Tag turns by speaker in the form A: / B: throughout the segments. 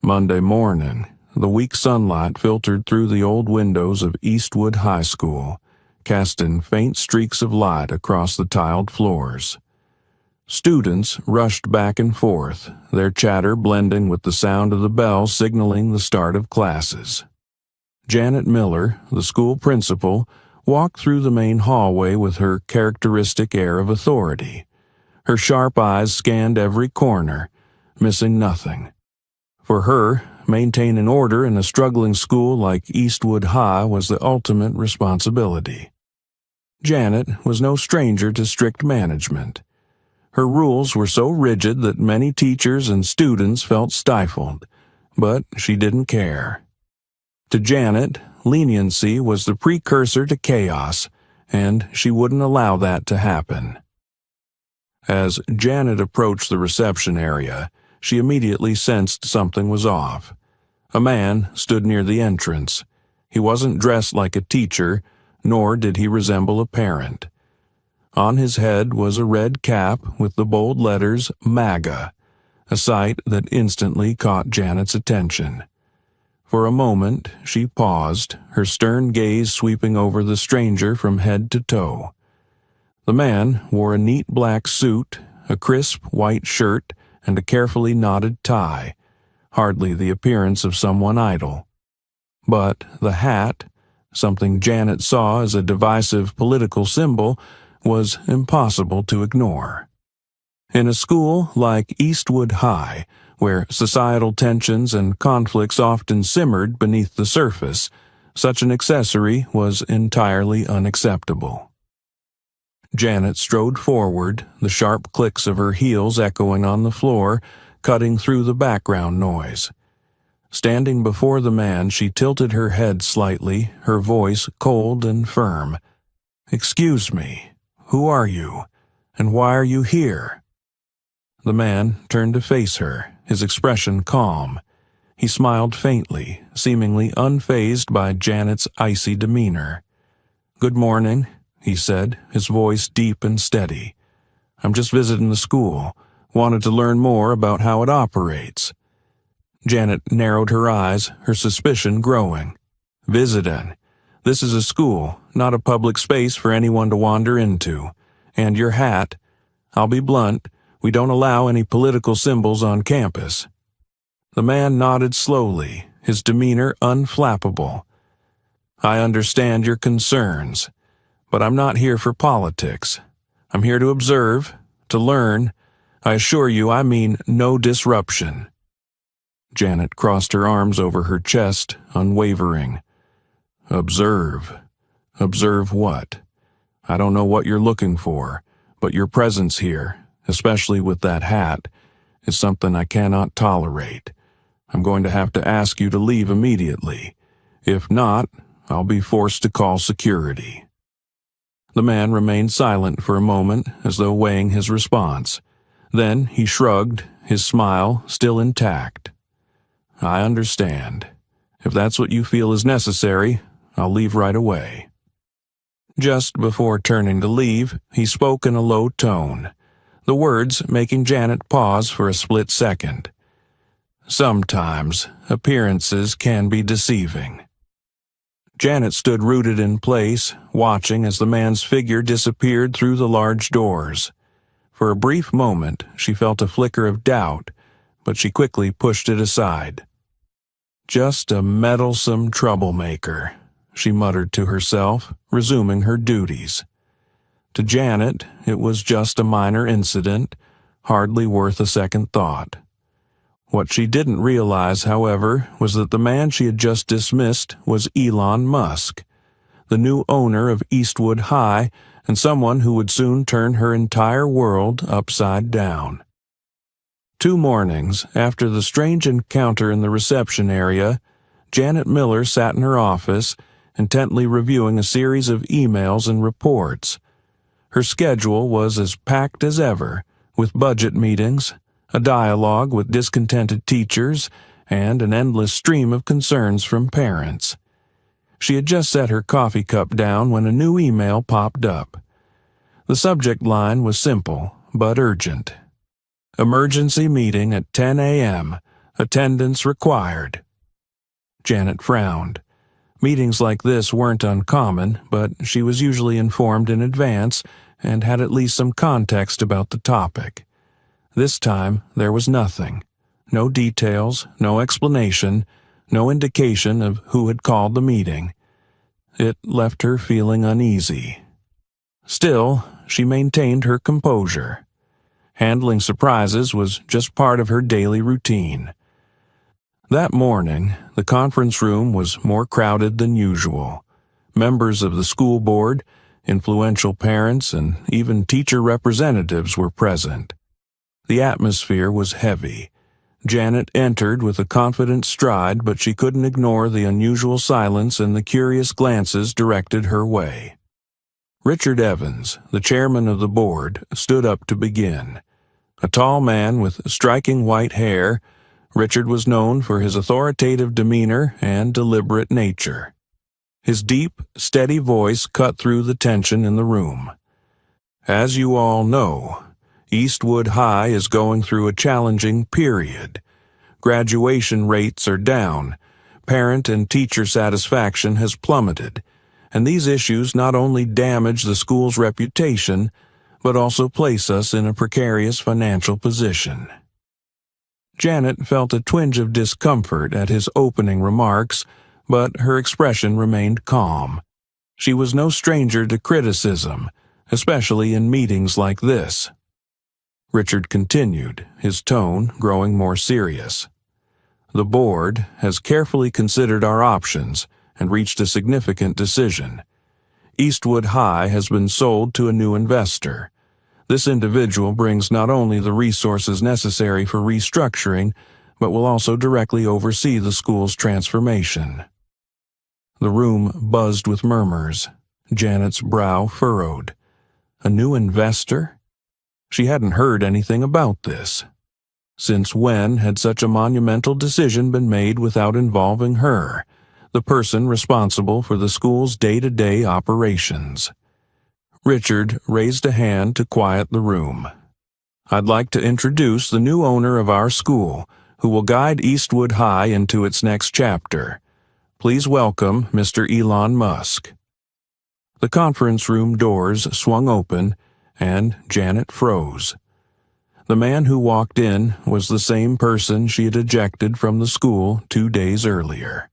A: Monday morning, the weak sunlight filtered through the old windows of Eastwood High School, casting faint streaks of light across the tiled floors. Students rushed back and forth, their chatter blending with the sound of the bell signaling the start of classes. Janet Miller, the school principal, walked through the main hallway with her characteristic air of authority. Her sharp eyes scanned every corner, missing nothing. For her, maintaining order in a struggling school like Eastwood High was the ultimate responsibility. Janet was no stranger to strict management. Her rules were so rigid that many teachers and students felt stifled, but she didn't care. To Janet, leniency was the precursor to chaos, and she wouldn't allow that to happen. As Janet approached the reception area, she immediately sensed something was off. A man stood near the entrance. He wasn't dressed like a teacher, nor did he resemble a parent. On his head was a red cap with the bold letters MAGA, a sight that instantly caught Janet's attention. For a moment, she paused, her stern gaze sweeping over the stranger from head to toe. The man wore a neat black suit, a crisp white shirt, and a carefully knotted tie, hardly the appearance of someone idle. But the hat, something Janet saw as a divisive political symbol, was impossible to ignore. In a school like Eastwood High, where societal tensions and conflicts often simmered beneath the surface, such an accessory was entirely unacceptable. Janet strode forward, the sharp clicks of her heels echoing on the floor, cutting through the background noise. Standing before the man, she tilted her head slightly, her voice cold and firm. "Excuse me, who are you, and why are you here?" The man turned to face her, his expression calm. He smiled faintly, seemingly unfazed by Janet's icy demeanor. "Good morning," he said, his voice deep and steady. "I'm just visiting the school. Wanted to learn more about how it operates." Janet narrowed her eyes, her suspicion growing. "Visiting. This is a school, not a public space for anyone to wander into. And your hat. I'll be blunt, we don't allow any political symbols on campus." The man nodded slowly, his demeanor unflappable. "I understand your concerns, but I'm not here for politics. I'm here to observe, to learn. I assure you I mean no disruption." Janet crossed her arms over her chest, unwavering. "Observe? Observe what? I don't know what you're looking for, but your presence here, especially with that hat, is something I cannot tolerate. I'm going to have to ask you to leave immediately. If not, I'll be forced to call security." The man remained silent for a moment, as though weighing his response. Then he shrugged, his smile still intact. "I understand. If that's what you feel is necessary, I'll leave right away." Just before turning to leave, he spoke in a low tone, the words making Janet pause for a split second. "Sometimes appearances can be deceiving." Janet stood rooted in place, watching as the man's figure disappeared through the large doors. For a brief moment, she felt a flicker of doubt, but she quickly pushed it aside. "Just a meddlesome troublemaker," she muttered to herself, resuming her duties. To Janet, it was just a minor incident, hardly worth a second thought. What she didn't realize, however, was that the man she had just dismissed was Elon Musk, the new owner of Eastwood High, and someone who would soon turn her entire world upside down. 2 mornings after the strange encounter in the reception area, Janet Miller sat in her office, intently reviewing a series of emails and reports. Her schedule was as packed as ever, with budget meetings, a dialogue with discontented teachers, and an endless stream of concerns from parents. She had just set her coffee cup down when a new email popped up. The subject line was simple, but urgent. "Emergency meeting at 10 a.m. Attendance required. Janet frowned. Meetings like this weren't uncommon, but she was usually informed in advance and had at least some context about the topic. This time, there was nothing. No details, no explanation, no indication of who had called the meeting. It left her feeling uneasy. Still, she maintained her composure. Handling surprises was just part of her daily routine. That morning, the conference room was more crowded than usual. Members of the school board, influential parents, and even teacher representatives were present. The atmosphere was heavy. Janet entered with a confident stride, but she couldn't ignore the unusual silence and the curious glances directed her way. Richard Evans, the chairman of the board, stood up to begin. A tall man with striking white hair, Richard was known for his authoritative demeanor and deliberate nature. His deep, steady voice cut through the tension in the room. As you all know, Eastwood High is going through a challenging period. Graduation rates are down, parent and teacher satisfaction has plummeted, and these issues not only damage the school's reputation, but also place us in a precarious financial position. Janet felt a twinge of discomfort at his opening remarks, but her expression remained calm. She was no stranger to criticism, especially in meetings like this. Richard continued, his tone growing more serious. The board has carefully considered our options and reached a significant decision. Eastwood High has been sold to a new investor. This individual brings not only the resources necessary for restructuring, but will also directly oversee the school's transformation. The room buzzed with murmurs. Janet's brow furrowed. A new investor? She hadn't heard anything about this. Since when had such a monumental decision been made without involving her, the person responsible for the school's day-to-day operations? Richard raised a hand to quiet the room. I'd like to introduce the new owner of our school, who will guide Eastwood High into its next chapter. Please welcome Mr. Elon Musk. The conference room doors swung open, and Janet froze. The man who walked in was the same person she had ejected from the school 2 days earlier.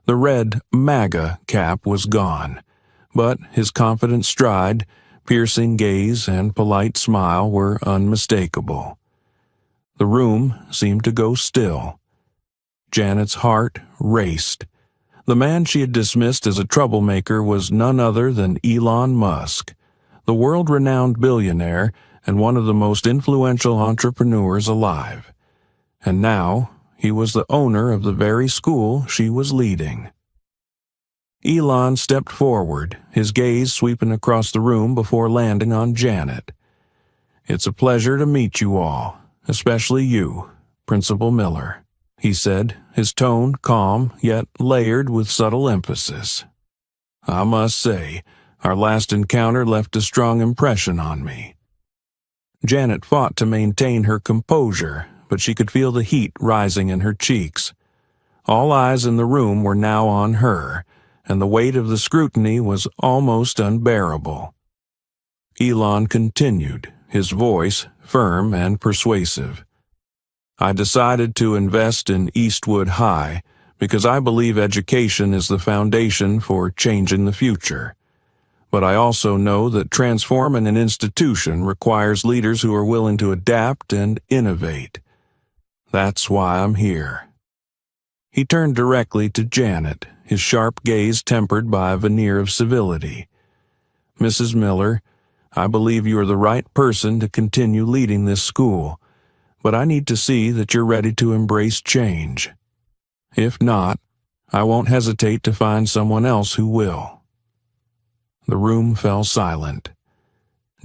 A: The red MAGA cap was gone, but his confident stride, piercing gaze, and polite smile were unmistakable. The room seemed to go still. Janet's heart raced. The man she had dismissed as a troublemaker was none other than Elon Musk, the world-renowned billionaire and one of the most influential entrepreneurs alive. And now he was the owner of the very school she was leading. Elon stepped forward, his gaze sweeping across the room before landing on Janet. It's a pleasure to meet you all, especially you, Principal Miller, he said, his tone calm yet layered with subtle emphasis. I must say, our last encounter left a strong impression on me. Janet fought to maintain her composure, but she could feel the heat rising in her cheeks. All eyes in the room were now on her, and the weight of the scrutiny was almost unbearable. Elon continued, his voice firm and persuasive. I decided to invest in Eastwood High because I believe education is the foundation for changing the future. But I also know that transforming an institution requires leaders who are willing to adapt and innovate. That's why I'm here. He turned directly to Janet, his sharp gaze tempered by a veneer of civility. Mrs. Miller, I believe you are the right person to continue leading this school, but I need to see that you're ready to embrace change. If not, I won't hesitate to find someone else who will. The room fell silent.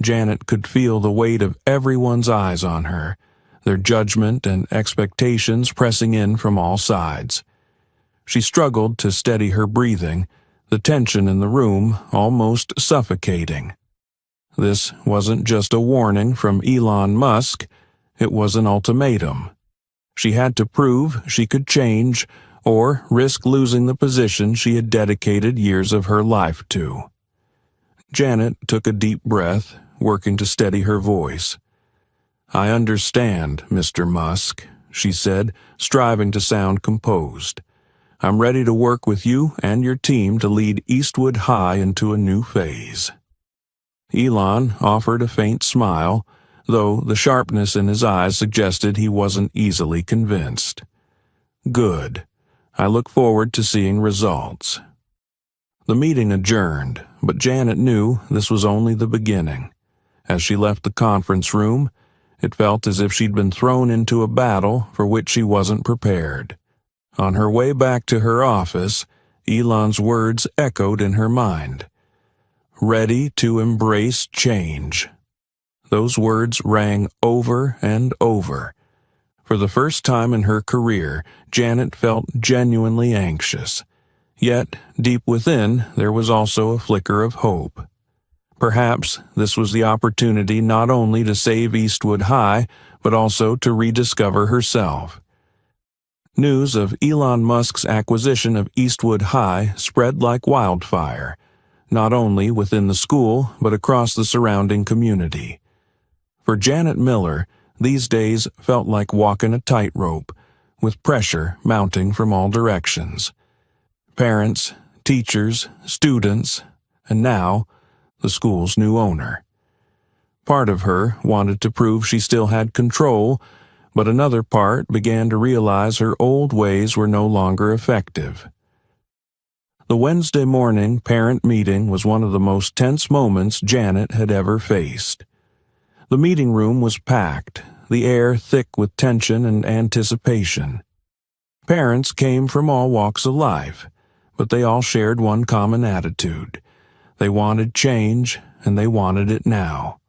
A: Janet could feel the weight of everyone's eyes on her, their judgment and expectations pressing in from all sides. She struggled to steady her breathing, the tension in the room almost suffocating. This wasn't just a warning from Elon Musk, it was an ultimatum. She had to prove she could change or risk losing the position she had dedicated years of her life to. Janet took a deep breath, working to steady her voice. "I understand, Mr. Musk," she said, striving to sound composed. "I'm ready to work with you and your team to lead Eastwood High into a new phase." Elon offered a faint smile, though the sharpness in his eyes suggested he wasn't easily convinced. "Good. I look forward to seeing results." The meeting adjourned, but Janet knew this was only the beginning. As she left the conference room, it felt as if she'd been thrown into a battle for which she wasn't prepared. On her way back to her office, Elon's words echoed in her mind. "Ready to embrace change." Those words rang over and over. For the first time in her career, Janet felt genuinely anxious. Yet, deep within, there was also a flicker of hope. Perhaps this was the opportunity not only to save Eastwood High, but also to rediscover herself. News of Elon Musk's acquisition of Eastwood High spread like wildfire, not only within the school, but across the surrounding community. For Janet Miller, these days felt like walking a tightrope, with pressure mounting from all directions. Parents, teachers, students, and now, the school's new owner. Part of her wanted to prove she still had control, but another part began to realize her old ways were no longer effective. The Wednesday morning parent meeting was one of the most tense moments Janet had ever faced. The meeting room was packed, the air thick with tension and anticipation. Parents came from all walks of life, but they all shared one common attitude. They wanted change, and they wanted it now.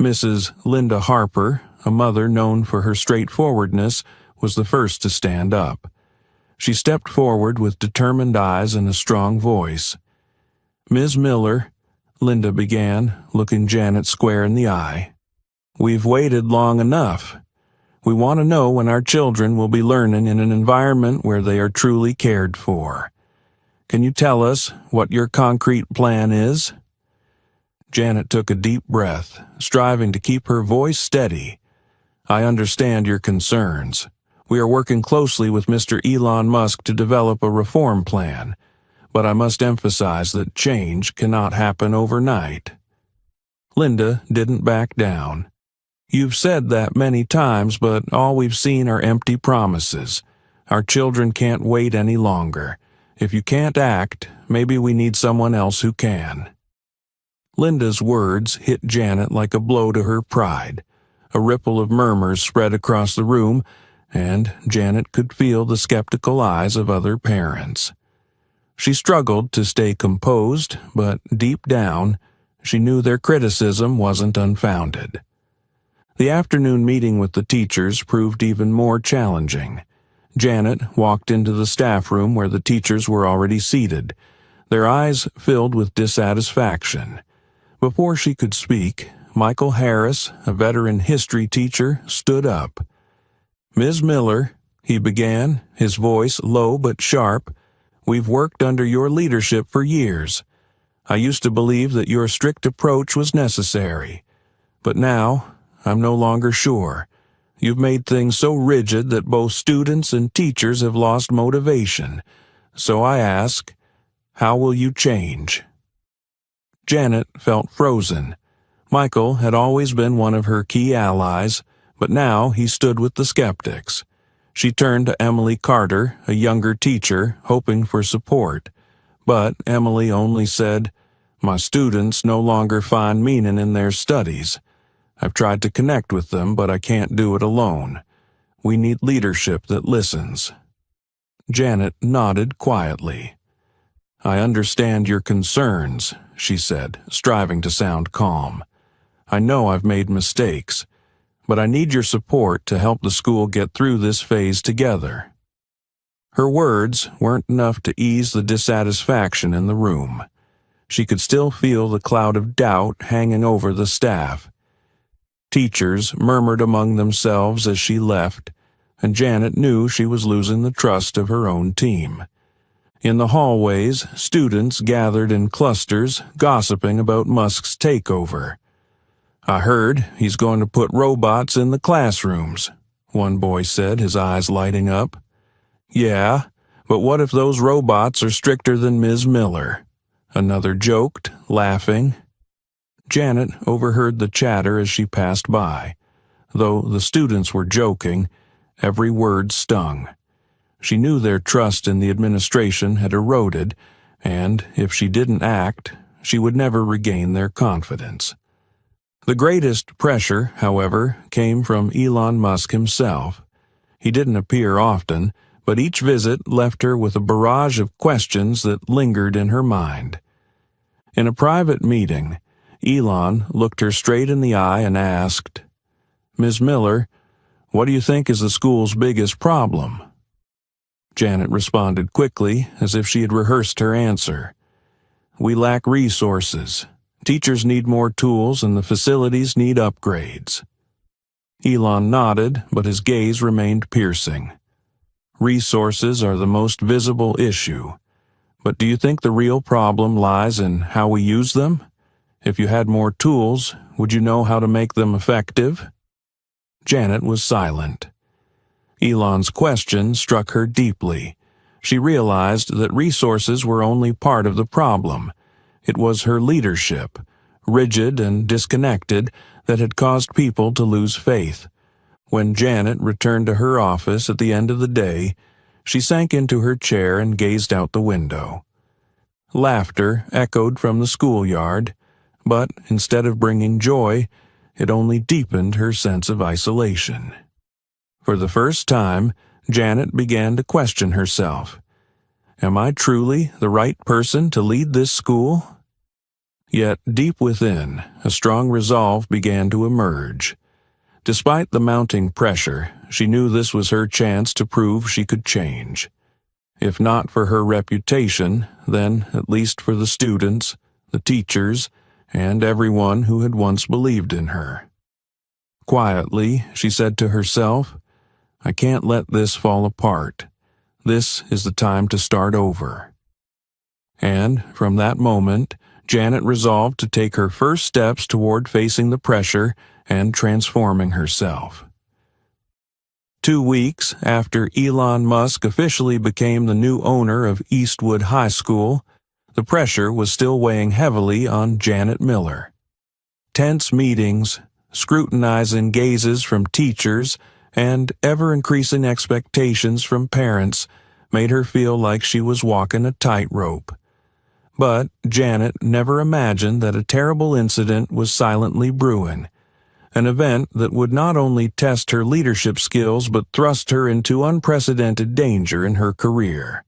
A: Mrs. Linda Harper, a mother known for her straightforwardness, was the first to stand up. She stepped forward with determined eyes and a strong voice. "Ms. Miller," Linda began, looking Janet square in the eye, "we've waited long enough. We want to know when our children will be learning in an environment where they are truly cared for. Can you tell us what your concrete plan is?" Janet took a deep breath, striving to keep her voice steady. "I understand your concerns. We are working closely with Mr. Elon Musk to develop a reform plan, but I must emphasize that change cannot happen overnight." Linda didn't back down. "You've said that many times, but all we've seen are empty promises. Our children can't wait any longer. If you can't act, maybe we need someone else who can." Linda's words hit Janet like a blow to her pride. A ripple of murmurs spread across the room, and Janet could feel the skeptical eyes of other parents. She struggled to stay composed, but deep down, she knew their criticism wasn't unfounded. The afternoon meeting with the teachers proved even more challenging. Janet walked into the staff room where the teachers were already seated, their eyes filled with dissatisfaction. Before she could speak, Michael Harris, a veteran history teacher, stood up. "Ms. Miller," he began, his voice low but sharp, "we've worked under your leadership for years. I used to believe that your strict approach was necessary, but now I'm no longer sure. You've made things so rigid that both students and teachers have lost motivation. So I ask, how will you change?" Janet felt frozen. Michael had always been one of her key allies, but now he stood with the skeptics. She turned to Emily Carter, a younger teacher, hoping for support. But Emily only said, "My students no longer find meaning in their studies. I've tried to connect with them, but I can't do it alone. We need leadership that listens." Janet nodded quietly. "I understand your concerns," she said, striving to sound calm. "I know I've made mistakes, but I need your support to help the school get through this phase together." Her words weren't enough to ease the dissatisfaction in the room. She could still feel the cloud of doubt hanging over the staff. Teachers murmured among themselves as she left, and Janet knew she was losing the trust of her own team. In the hallways, students gathered in clusters, gossiping about Musk's takeover. "I heard he's going to put robots in the classrooms," one boy said, his eyes lighting up. "Yeah, but what if those robots are stricter than Ms. Miller?" another joked, laughing. Janet overheard the chatter as she passed by. Though the students were joking, every word stung. She knew their trust in the administration had eroded, and if she didn't act, she would never regain their confidence. The greatest pressure, however, came from Elon Musk himself. He didn't appear often, but each visit left her with a barrage of questions that lingered in her mind. In a private meeting, Elon looked her straight in the eye and asked, "Ms. Miller, what do you think is the school's biggest problem?" Janet responded quickly, as if she had rehearsed her answer. "We lack resources. Teachers need more tools and the facilities need upgrades." Elon nodded, but his gaze remained piercing. "Resources are the most visible issue. But do you think the real problem lies in how we use them? If you had more tools, would you know how to make them effective?" Janet was silent. Elon's question struck her deeply. She realized that resources were only part of the problem. It was her leadership, rigid and disconnected, that had caused people to lose faith. When Janet returned to her office at the end of the day, she sank into her chair and gazed out the window. Laughter echoed from the schoolyard, but instead of bringing joy, it only deepened her sense of isolation. For the first time, Janet began to question herself. Am I truly the right person to lead this school? Yet deep within, a strong resolve began to emerge. Despite the mounting pressure, she knew this was her chance to prove she could change. If not for her reputation, then at least for the students, the teachers, and everyone who had once believed in her. Quietly, she said to herself, "I can't let this fall apart. This is the time to start over." And from that moment, Janet resolved to take her first steps toward facing the pressure and transforming herself. 2 weeks after Elon Musk officially became the new owner of Eastwood High School, the pressure was still weighing heavily on Janet Miller. Tense meetings, scrutinizing gazes from teachers, and ever-increasing expectations from parents made her feel like she was walking a tightrope. But Janet never imagined that a terrible incident was silently brewing, an event that would not only test her leadership skills but thrust her into unprecedented danger in her career.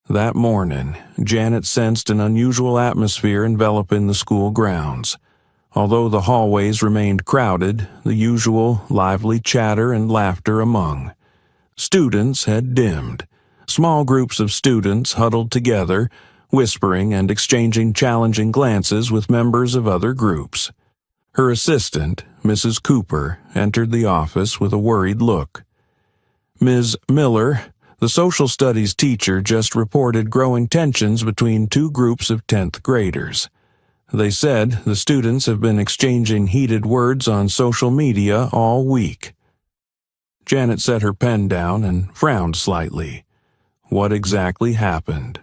A: That morning, Janet sensed an unusual atmosphere enveloping the school grounds. Although the hallways remained crowded, the usual lively chatter and laughter among. Students had dimmed. Small groups of students huddled together, whispering and exchanging challenging glances with members of other groups. Her assistant, Mrs. Cooper, entered the office with a worried look. "Ms. Miller, the social studies teacher just reported growing tensions between 2 groups of 10th graders. They said the students have been exchanging heated words on social media all week." Janet set her pen down and frowned slightly. What exactly happened?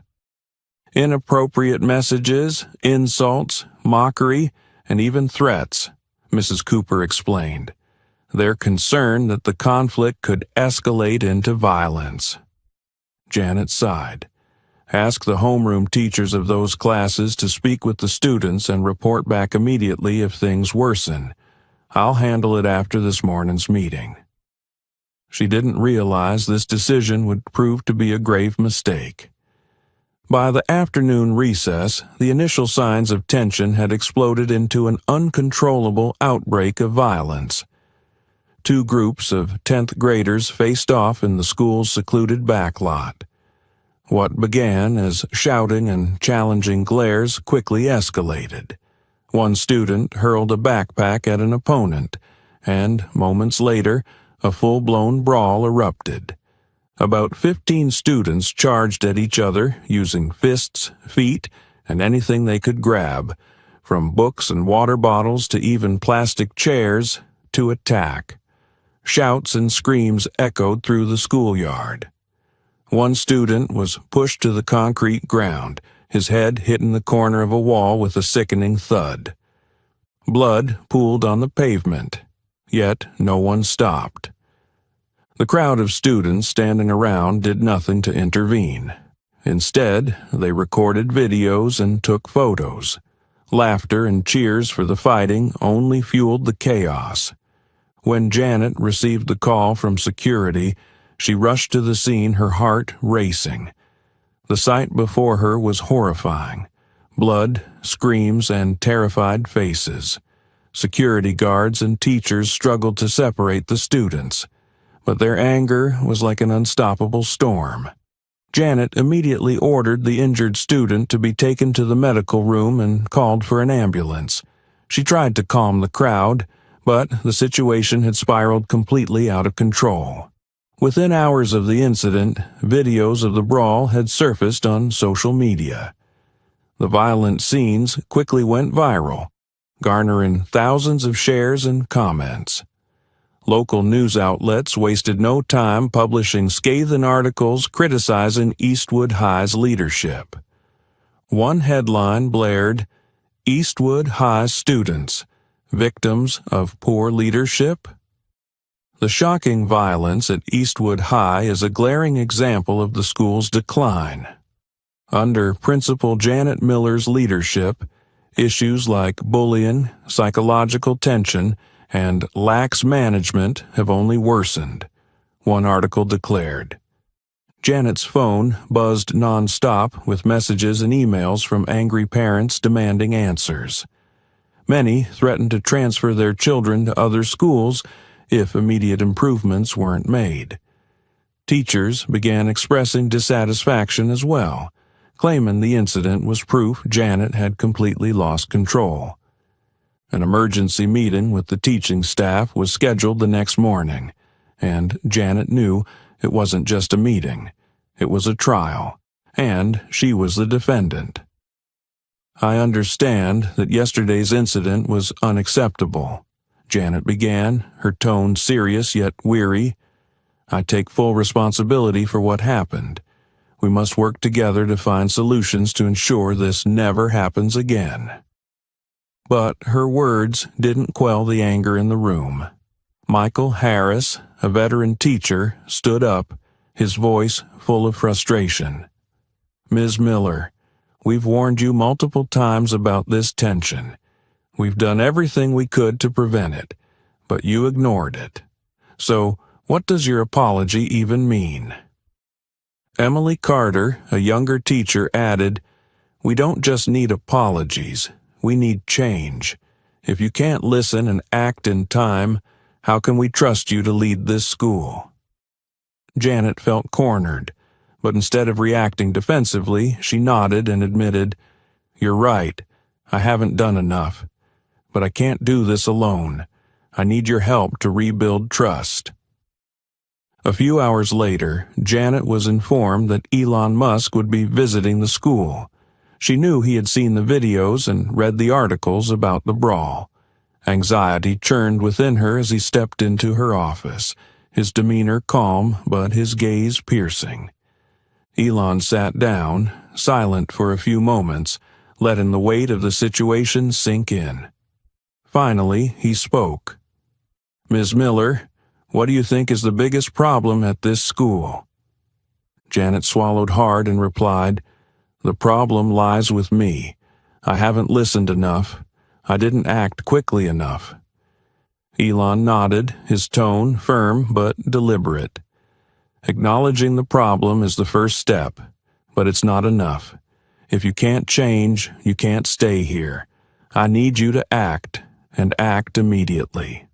A: "Inappropriate messages, insults, mockery, and even threats," Mrs. Cooper explained. "They're concerned that the conflict could escalate into violence." Janet sighed. "Ask the homeroom teachers of those classes to speak with the students and report back immediately if things worsen. I'll handle it after this morning's meeting." She didn't realize this decision would prove to be a grave mistake. By the afternoon recess, the initial signs of tension had exploded into an uncontrollable outbreak of violence. 2 groups of 10th graders faced off in the school's secluded backlot. What began as shouting and challenging glares quickly escalated. One student hurled a backpack at an opponent, and moments later, a full-blown brawl erupted. About 15 students charged at each other using fists, feet, and anything they could grab, from books and water bottles to even plastic chairs, to attack. Shouts and screams echoed through the schoolyard. One student was pushed to the concrete ground, his head hitting the corner of a wall with a sickening thud. Blood pooled on the pavement, yet no one stopped. The crowd of students standing around did nothing to intervene. Instead, they recorded videos and took photos. Laughter and cheers for the fighting only fueled the chaos. When Janet received the call from security, she rushed to the scene, her heart racing. The sight before her was horrifying. Blood, screams, and terrified faces. Security guards and teachers struggled to separate the students, but their anger was like an unstoppable storm. Janet immediately ordered the injured student to be taken to the medical room and called for an ambulance. She tried to calm the crowd, but the situation had spiraled completely out of control. Within hours of the incident, videos of the brawl had surfaced on social media. The violent scenes quickly went viral, garnering thousands of shares and comments. Local news outlets wasted no time publishing scathing articles criticizing Eastwood High's leadership. One headline blared, "Eastwood High students, victims of poor leadership?" The shocking violence at Eastwood High is a glaring example of the school's decline. Under Principal Janet Miller's leadership, issues like bullying, psychological tension, and lax management have only worsened, one article declared. Janet's phone buzzed nonstop with messages and emails from angry parents demanding answers. Many threatened to transfer their children to other schools if immediate improvements weren't made. Teachers began expressing dissatisfaction as well, claiming the incident was proof Janet had completely lost control. An emergency meeting with the teaching staff was scheduled the next morning, and Janet knew it wasn't just a meeting, it was a trial, and she was the defendant. "I understand that yesterday's incident was unacceptable," Janet began, her tone serious yet weary. "I take full responsibility for what happened. We must work together to find solutions to ensure this never happens again." But her words didn't quell the anger in the room. Michael Harris, a veteran teacher, stood up, his voice full of frustration. "Ms. Miller, we've warned you multiple times about this tension. We've done everything we could to prevent it, but you ignored it. So, what does your apology even mean?" Emily Carter, a younger teacher, added, "We don't just need apologies. We need change. If you can't listen and act in time, how can we trust you to lead this school?" Janet felt cornered, but instead of reacting defensively, she nodded and admitted, "You're right. I haven't done enough. But I can't do this alone. I need your help to rebuild trust." A few hours later, Janet was informed that Elon Musk would be visiting the school. She knew he had seen the videos and read the articles about the brawl. Anxiety churned within her as he stepped into her office, his demeanor calm but his gaze piercing. Elon sat down, silent for a few moments, letting the weight of the situation sink in. Finally, he spoke. "Ms. Miller, what do you think is the biggest problem at this school?" Janet swallowed hard and replied, "The problem lies with me. I haven't listened enough. I didn't act quickly enough." Elon nodded, his tone firm but deliberate. "Acknowledging the problem is the first step, but it's not enough. If you can't change, you can't stay here. I need you to act, and act immediately."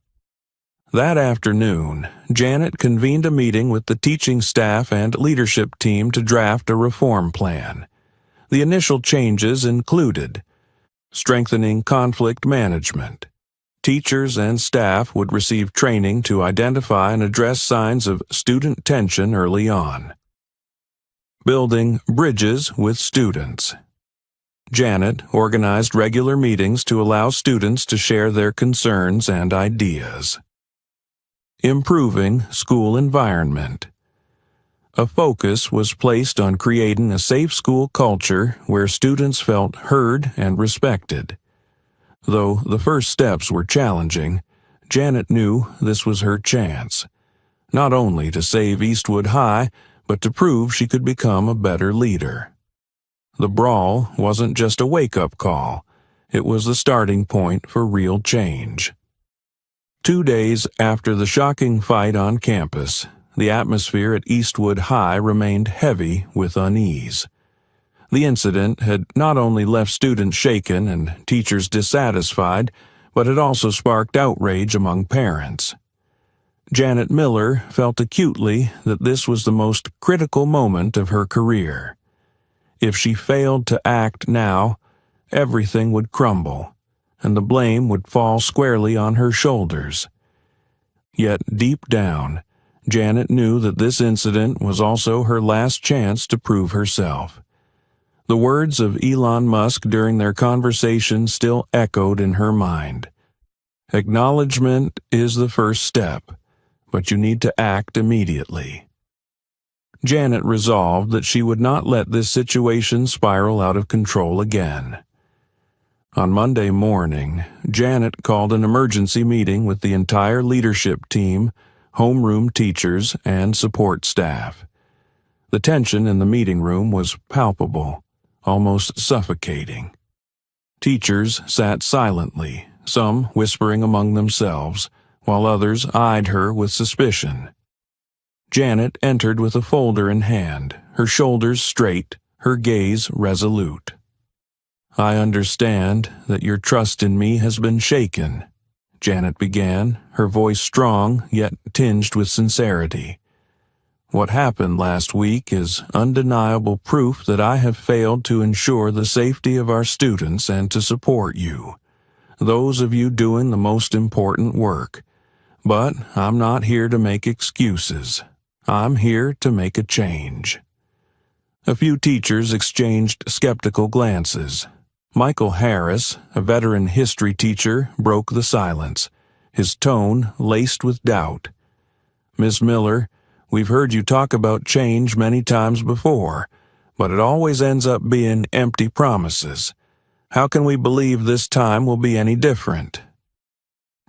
A: That afternoon, Janet convened a meeting with the teaching staff and leadership team to draft a reform plan. The initial changes included strengthening conflict management, Teachers and staff would receive training to identify and address signs of student tension early on. Building bridges with students. Janet organized regular meetings to allow students to share their concerns and ideas. Improving school environment. A focus was placed on creating a safe school culture where students felt heard and respected. Though the first steps were challenging, Janet knew this was her chance, not only to save Eastwood High, but to prove she could become a better leader. The brawl wasn't just a wake-up call. It was the starting point for real change. 2 days after the shocking fight on campus, the atmosphere at Eastwood High remained heavy with unease. The incident had not only left students shaken and teachers dissatisfied, but it also sparked outrage among parents. Janet Miller felt acutely that this was the most critical moment of her career. If she failed to act now, everything would crumble, and the blame would fall squarely on her shoulders. Yet deep down, Janet knew that this incident was also her last chance to prove herself. The words of Elon Musk during their conversation still echoed in her mind. Acknowledgement is the first step, but you need to act immediately. Janet resolved that she would not let this situation spiral out of control again. On Monday morning, Janet called an emergency meeting with the entire leadership team, homeroom teachers, and support staff. The tension in the meeting room was palpable, almost suffocating. Teachers sat silently, some whispering among themselves, while others eyed her with suspicion. Janet entered with a folder in hand, her shoulders straight, her gaze resolute. "I understand that your trust in me has been shaken," Janet began, her voice strong yet tinged with sincerity. "What happened last week is undeniable proof that I have failed to ensure the safety of our students and to support you, those of you doing the most important work. But I'm not here to make excuses. I'm here to make a change." A few teachers exchanged skeptical glances. Michael Harris, a veteran history teacher, broke the silence, his tone laced with doubt. "Miss Miller, we've heard you talk about change many times before, but it always ends up being empty promises. How can we believe this time will be any different?"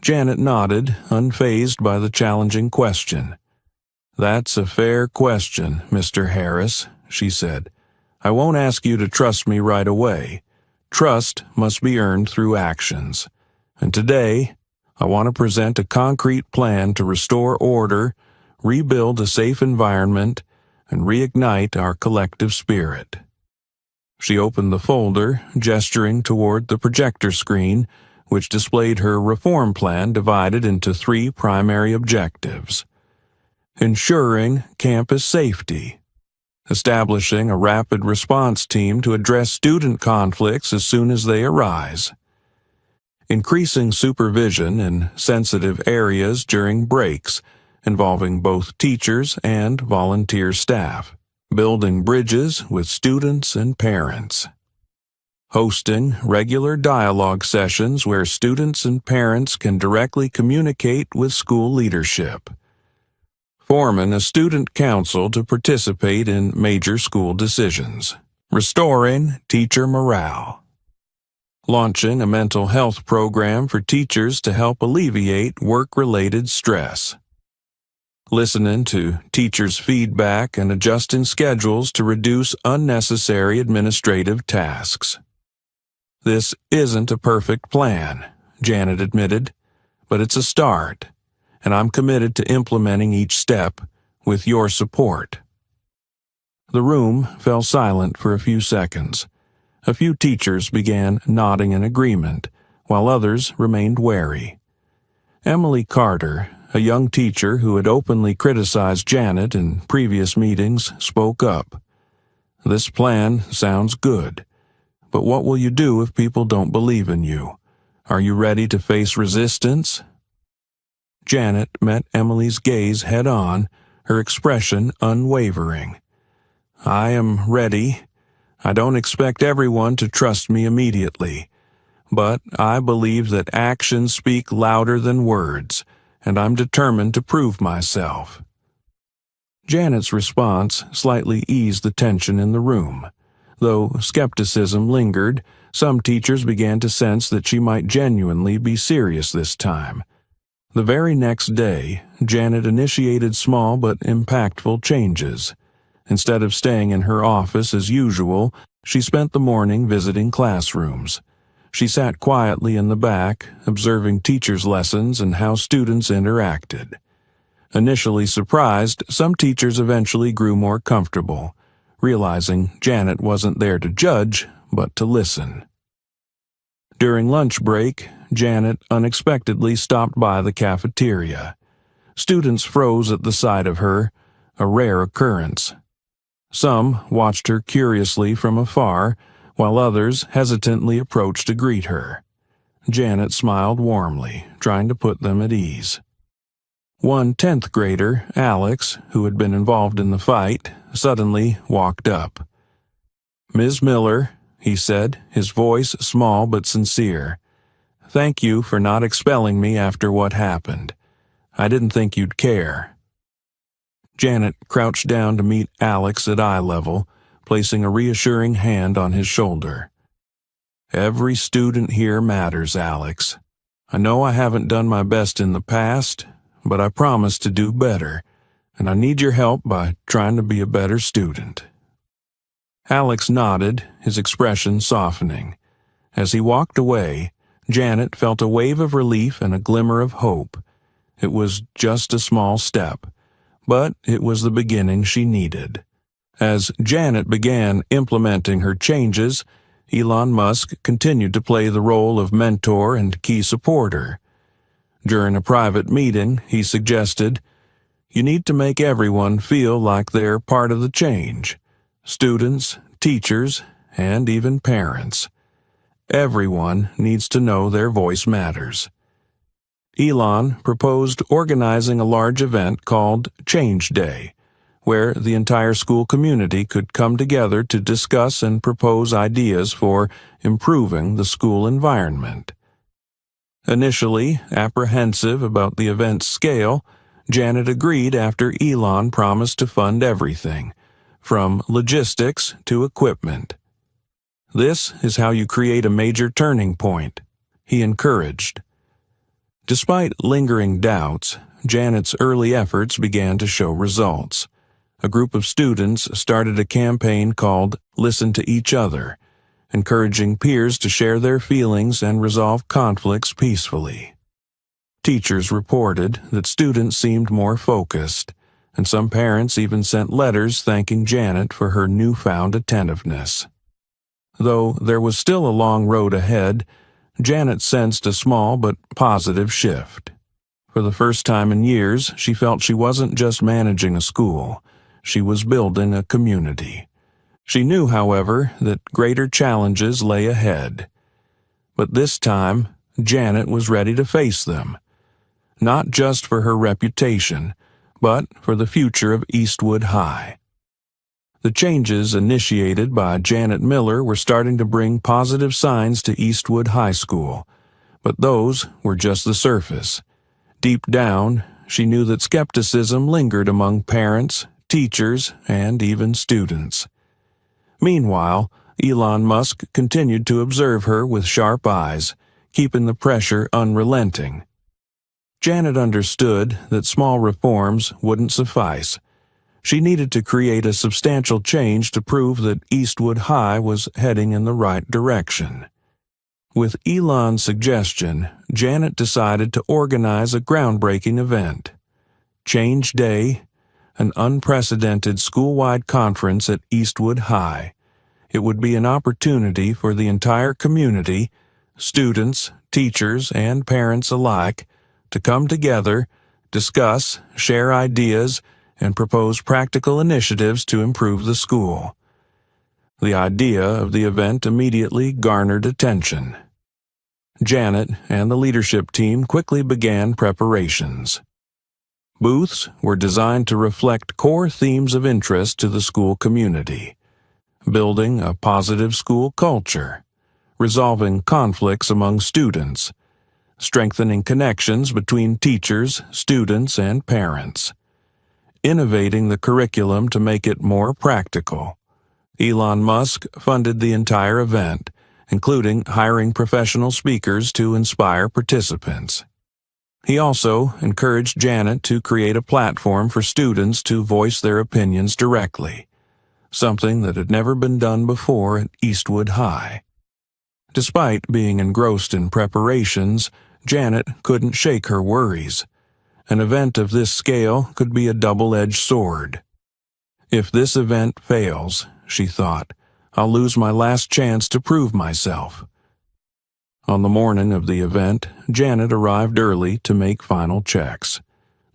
A: Janet nodded, unfazed by the challenging question. "That's a fair question, Mr. Harris," she said. "I won't ask you to trust me right away. Trust must be earned through actions. And today, I want to present a concrete plan to restore order, rebuild a safe environment, and reignite our collective spirit." She opened the folder, gesturing toward the projector screen, which displayed her reform plan divided into 3 primary objectives. Ensuring campus safety. Establishing a rapid response team to address student conflicts as soon as they arise. Increasing supervision in sensitive areas during breaks, involving both teachers and volunteer staff. Building bridges with students and parents. Hosting regular dialogue sessions where students and parents can directly communicate with school leadership. Forming a student council to participate in major school decisions. Restoring teacher morale. Launching a mental health program for teachers to help alleviate work-related stress. Listening to teachers' feedback and adjusting schedules to reduce unnecessary administrative tasks. "This isn't a perfect plan," Janet admitted, "but it's a start, and I'm committed to implementing each step with your support." The room fell silent for a few seconds. A few teachers began nodding in agreement, while others remained wary. Emily Carter, a young teacher who had openly criticized Janet in previous meetings, spoke up. "This plan sounds good, but what will you do if people don't believe in you? Are you ready to face resistance? Janet met Emily's gaze head-on, her expression unwavering. I am ready. I don't expect everyone to trust me immediately, but I believe that actions speak louder than words, and I'm determined to prove myself. Janet's response slightly eased the tension in the room. Though skepticism lingered, some teachers began to sense that she might genuinely be serious this time. The very next day, Janet initiated small but impactful changes. Instead of staying in her office as usual, she spent the morning visiting classrooms. She sat quietly in the back, observing teachers' lessons and how students interacted. Initially surprised, some teachers eventually grew more comfortable, realizing Janet wasn't there to judge, but to listen. During lunch break, Janet unexpectedly stopped by the cafeteria. Students froze at the sight of her, a rare occurrence. Some watched her curiously from afar, while others hesitantly approached to greet her. Janet smiled warmly, trying to put them at ease. One 10th grader, Alex, who had been involved in the fight, suddenly walked up. "Ms. Miller," he said, his voice small but sincere, "thank you for not expelling me after what happened. I didn't think you'd care." Janet crouched down to meet Alex at eye level, placing a reassuring hand on his shoulder. "Every student here matters, Alex. I know I haven't done my best in the past, but I promise to do better, and I need your help by trying to be a better student." Alex nodded, his expression softening. As he walked away, Janet felt a wave of relief and a glimmer of hope. It was just a small step, but it was the beginning she needed. As Janet began implementing her changes, Elon Musk continued to play the role of mentor and key supporter. During a private meeting, he suggested, "You need to make everyone feel like they're part of the change. Students, teachers, and even parents. Everyone needs to know their voice matters." Elon proposed organizing a large event called Change Day, where the entire school community could come together to discuss and propose ideas for improving the school environment. Initially apprehensive about the event's scale, Janet agreed after Elon promised to fund everything, from logistics to equipment. "This is how you create a major turning point," he encouraged. Despite lingering doubts, Janet's early efforts began to show results. A group of students started a campaign called Listen to Each Other, encouraging peers to share their feelings and resolve conflicts peacefully. Teachers reported that students seemed more focused, and some parents even sent letters thanking Janet for her newfound attentiveness. Though there was still a long road ahead, Janet sensed a small but positive shift. For the first time in years, she felt she wasn't just managing a school, she was building a community. She knew, however, that greater challenges lay ahead. But this time, Janet was ready to face them, not just for her reputation, but for the future of Eastwood High. The changes initiated by Janet Miller were starting to bring positive signs to Eastwood High School, but those were just the surface. Deep down, she knew that skepticism lingered among parents, teachers, and even students. Meanwhile, Elon Musk continued to observe her with sharp eyes, keeping the pressure unrelenting. Janet understood that small reforms wouldn't suffice. She needed to create a substantial change to prove that Eastwood High was heading in the right direction. With Elon's suggestion, Janet decided to organize a groundbreaking event. Change Day, an unprecedented school-wide conference at Eastwood High. It would be an opportunity for the entire community, students, teachers, and parents alike, to come together, discuss, share ideas, and propose practical initiatives to improve the school. The idea of the event immediately garnered attention. Janet and the leadership team quickly began preparations. Booths were designed to reflect core themes of interest to the school community: building a positive school culture, resolving conflicts among students, strengthening connections between teachers, students, and parents, innovating the curriculum to make it more practical. Elon Musk funded the entire event, including hiring professional speakers to inspire participants. He also encouraged Janet to create a platform for students to voice their opinions directly, something that had never been done before at Eastwood High. Despite being engrossed in preparations, Janet couldn't shake her worries. An event of this scale could be a double-edged sword. If this event fails, she thought, I'll lose my last chance to prove myself. On the morning of the event, Janet arrived early to make final checks.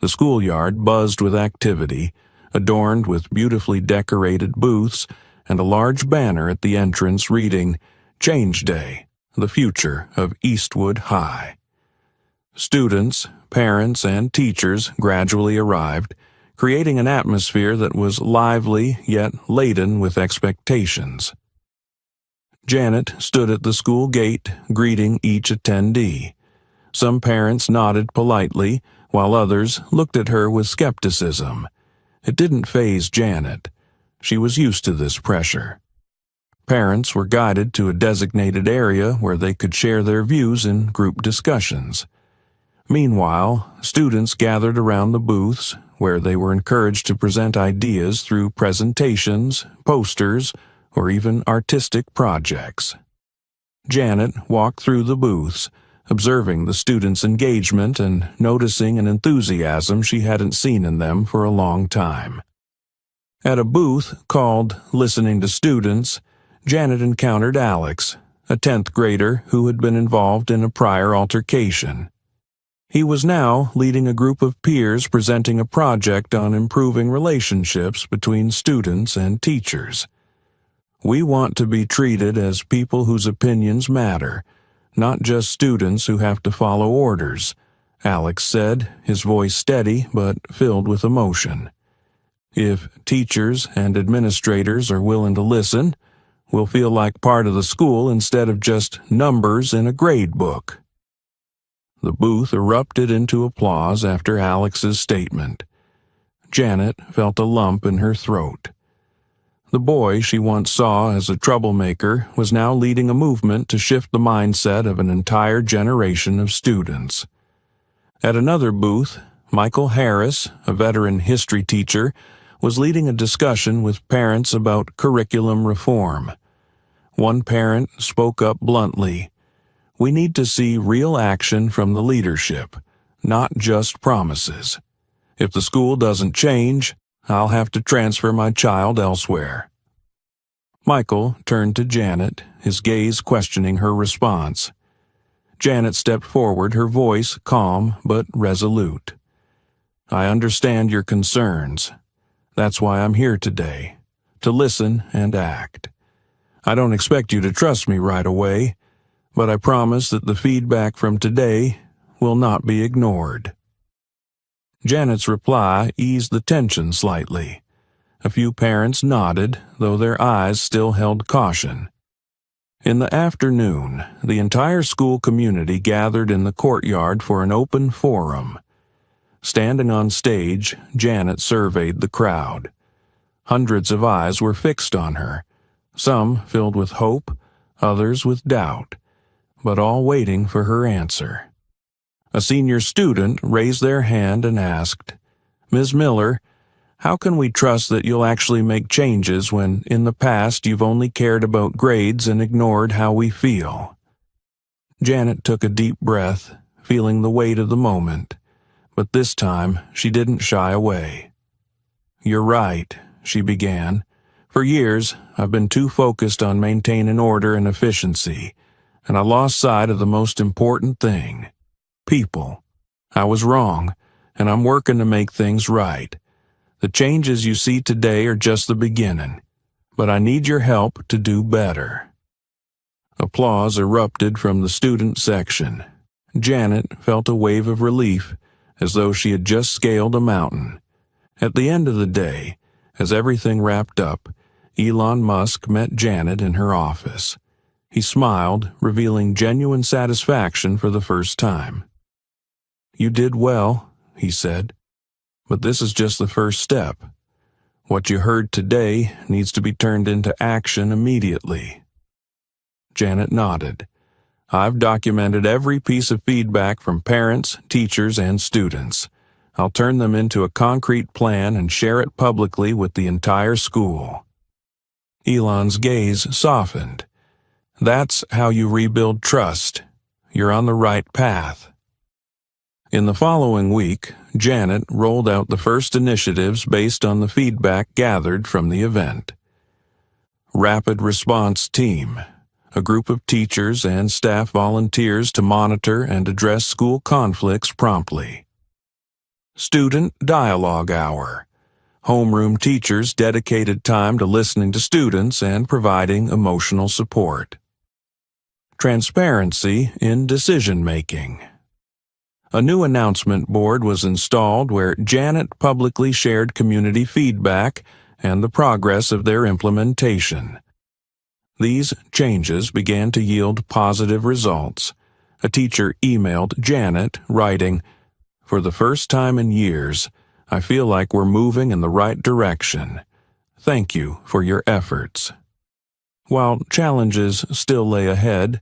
A: The schoolyard buzzed with activity, adorned with beautifully decorated booths and a large banner at the entrance reading, "Change Day, the future of Eastwood High." Students, parents, and teachers gradually arrived, creating an atmosphere that was lively yet laden with expectations. Janet stood at the school gate, greeting each attendee. Some parents nodded politely, while others looked at her with skepticism. It didn't faze Janet. She was used to this pressure. Parents were guided to a designated area where they could share their views in group discussions. Meanwhile, students gathered around the booths, where they were encouraged to present ideas through presentations, posters, or even artistic projects. Janet walked through the booths, observing the students' engagement and noticing an enthusiasm she hadn't seen in them for a long time. At a booth called Listening to Students, Janet encountered Alex, a 10th grader who had been involved in a prior altercation. He was now leading a group of peers presenting a project on improving relationships between students and teachers. "We want to be treated as people whose opinions matter, not just students who have to follow orders," Alex said, his voice steady but filled with emotion. "If teachers and administrators are willing to listen, we'll feel like part of the school instead of just numbers in a grade book." The booth erupted into applause after Alex's statement. Janet felt a lump in her throat. The boy she once saw as a troublemaker was now leading a movement to shift the mindset of an entire generation of students. At another booth, Michael Harris, a veteran history teacher, was leading a discussion with parents about curriculum reform. One parent spoke up bluntly, "We need to see real action from the leadership, not just promises. If the school doesn't change, I'll have to transfer my child elsewhere." Michael turned to Janet, his gaze questioning her response. Janet stepped forward, her voice calm but resolute. "I understand your concerns. That's why I'm here today, to listen and act. I don't expect you to trust me right away, but I promise that the feedback from today will not be ignored." Janet's reply eased the tension slightly. A few parents nodded, though their eyes still held caution. In the afternoon, the entire school community gathered in the courtyard for an open forum. Standing on stage, Janet surveyed the crowd. Hundreds of eyes were fixed on her, some filled with hope, others with doubt, but all waiting for her answer. A senior student raised their hand and asked, "Ms. Miller, how can we trust that you'll actually make changes when in the past you've only cared about grades and ignored how we feel?" Janet took a deep breath, feeling the weight of the moment, but this time she didn't shy away. "You're right," she began. "For years, I've been too focused on maintaining order and efficiency, and I lost sight of the most important thing: people. I was wrong, and I'm working to make things right. The changes you see today are just the beginning, but I need your help to do better." Applause erupted from the student section. Janet felt a wave of relief, as though she had just scaled a mountain. At the end of the day, as everything wrapped up, Elon Musk met Janet in her office. He smiled, revealing genuine satisfaction for the first time. "You did well," he said, "but this is just the first step. What you heard today needs to be turned into action immediately." Janet nodded. "I've documented every piece of feedback from parents, teachers, and students. I'll turn them into a concrete plan and share it publicly with the entire school." Elon's gaze softened. "That's how you rebuild trust. You're on the right path." In the following week, Janet rolled out the first initiatives based on the feedback gathered from the event. Rapid Response Team, a group of teachers and staff volunteers to monitor and address school conflicts promptly. Student Dialogue Hour, homeroom teachers dedicated time to listening to students and providing emotional support. Transparency in decision-making. A new announcement board was installed where Janet publicly shared community feedback and the progress of their implementation. These changes began to yield positive results. A teacher emailed Janet, writing, "For the first time in years, I feel like we're moving in the right direction. Thank you for your efforts." While challenges still lay ahead,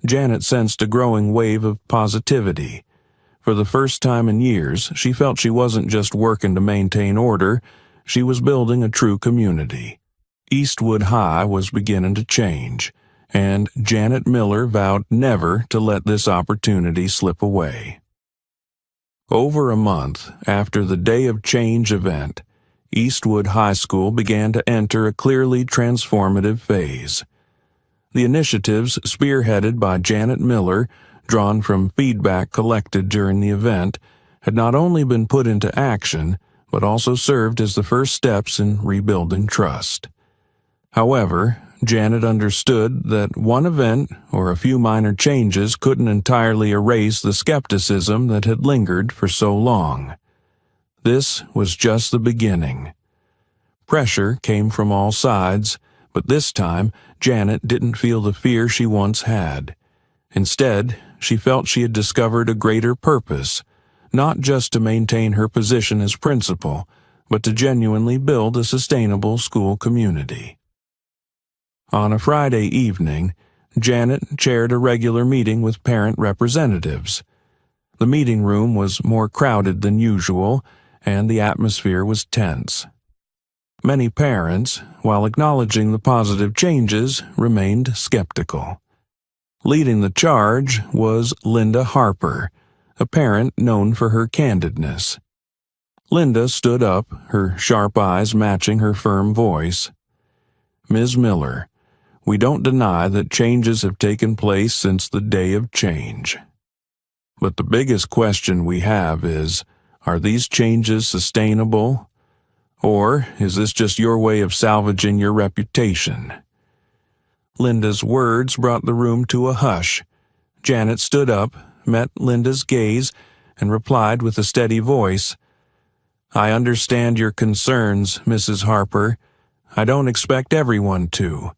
A: Janet sensed a growing wave of positivity. For the first time in years, she felt she wasn't just working to maintain order, she was building a true community. Eastwood High was beginning to change, and Janet Miller vowed never to let this opportunity slip away. Over a month after the Day of Change event, Eastwood High School began to enter a clearly transformative phase. The initiatives spearheaded by Janet Miller, drawn from feedback collected during the event, had not only been put into action, but also served as the first steps in rebuilding trust. However, Janet understood that one event or a few minor changes couldn't entirely erase the skepticism that had lingered for so long. This was just the beginning. Pressure came from all sides, but this time Janet didn't feel the fear she once had. Instead, she felt she had discovered a greater purpose, not just to maintain her position as principal, but to genuinely build a sustainable school community. On a Friday evening, Janet chaired a regular meeting with parent representatives. The meeting room was more crowded than usual, and the atmosphere was tense. Many parents, while acknowledging the positive changes, remained skeptical. Leading the charge was Linda Harper, a parent known for her candidness. Linda stood up, her sharp eyes matching her firm voice. "Ms. Miller, we don't deny that changes have taken place since the Day of Change. But the biggest question we have is, are these changes sustainable? Or is this just your way of salvaging your reputation?" Linda's words brought the room to a hush. Janet stood up, met Linda's gaze, and replied with a steady voice, "I understand your concerns, Mrs. Harper. I don't expect everyone to.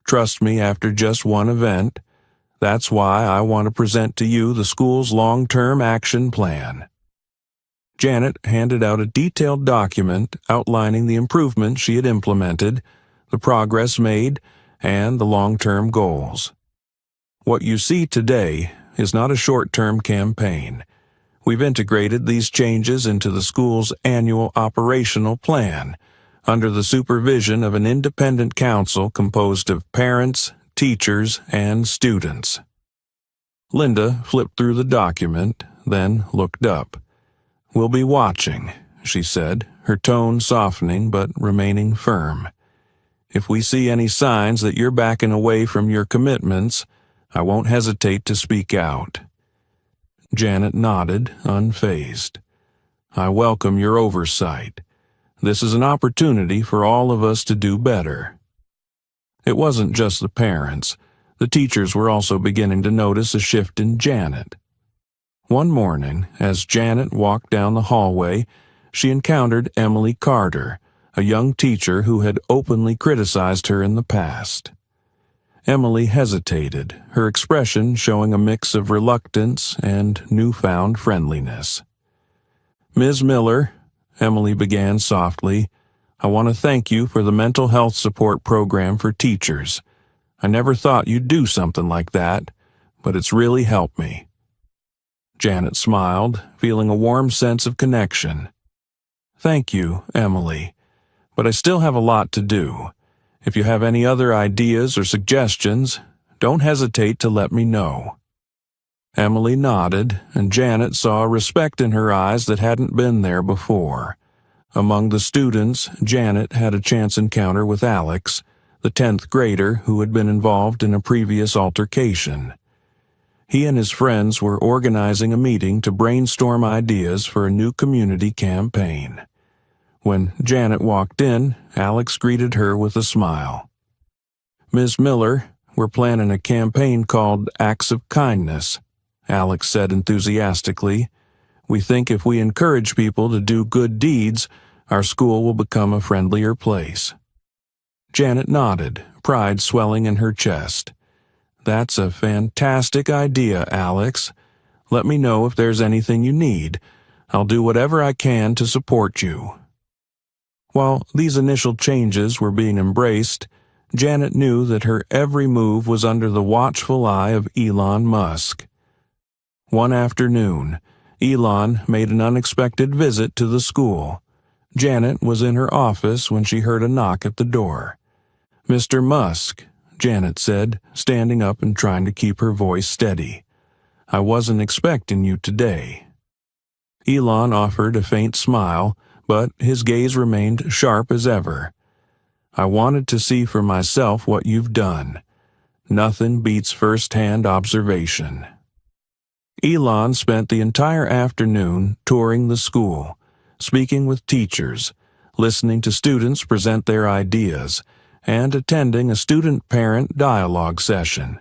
A: Trust me, after just one event. That's why I want to present to you the school's long-term action plan." Janet handed out a detailed document outlining the improvements she had implemented, the progress made, and the long-term goals. What you see today is not a short-term campaign. We've integrated these changes into the school's annual operational plan, under the supervision of an independent council composed of parents, teachers, and students. Linda flipped through the document, then looked up. "We'll be watching," she said, her tone softening but remaining firm. "If we see any signs that you're backing away from your commitments, I won't hesitate to speak out." Janet nodded, unfazed. "I welcome your oversight. This is an opportunity for all of us to do better." It wasn't just the parents. The teachers were also beginning to notice a shift in Janet. One morning, as Janet walked down the hallway, she encountered Emily Carter, a young teacher who had openly criticized her in the past. Emily hesitated, her expression showing a mix of reluctance and newfound friendliness. "Ms. Miller," Emily began softly, "I want to thank you for the mental health support program for teachers. I never thought you'd do something like that, but it's really helped me." Janet smiled, feeling a warm sense of connection. "Thank you, Emily, but I still have a lot to do. If you have any other ideas or suggestions, don't hesitate to let me know." Emily nodded, and Janet saw respect in her eyes that hadn't been there before. Among the students, Janet had a chance encounter with Alex, the 10th grader who had been involved in a previous altercation. He and his friends were organizing a meeting to brainstorm ideas for a new community campaign. When Janet walked in, Alex greeted her with a smile. "Ms. Miller, we're planning a campaign called Acts of Kindness," Alex said enthusiastically. "We think if we encourage people to do good deeds, our school will become a friendlier place." Janet nodded, pride swelling in her chest. "That's a fantastic idea, Alex. Let me know if there's anything you need. I'll do whatever I can to support you." While these initial changes were being embraced, Janet knew that her every move was under the watchful eye of Elon Musk. One afternoon, Elon made an unexpected visit to the school. Janet was in her office when she heard a knock at the door. "Mr. Musk," Janet said, standing up and trying to keep her voice steady. "I wasn't expecting you today." Elon offered a faint smile, but his gaze remained sharp as ever. "I wanted to see for myself what you've done. Nothing beats first-hand observation." Elon spent the entire afternoon touring the school, speaking with teachers, listening to students present their ideas, and attending a student-parent dialogue session.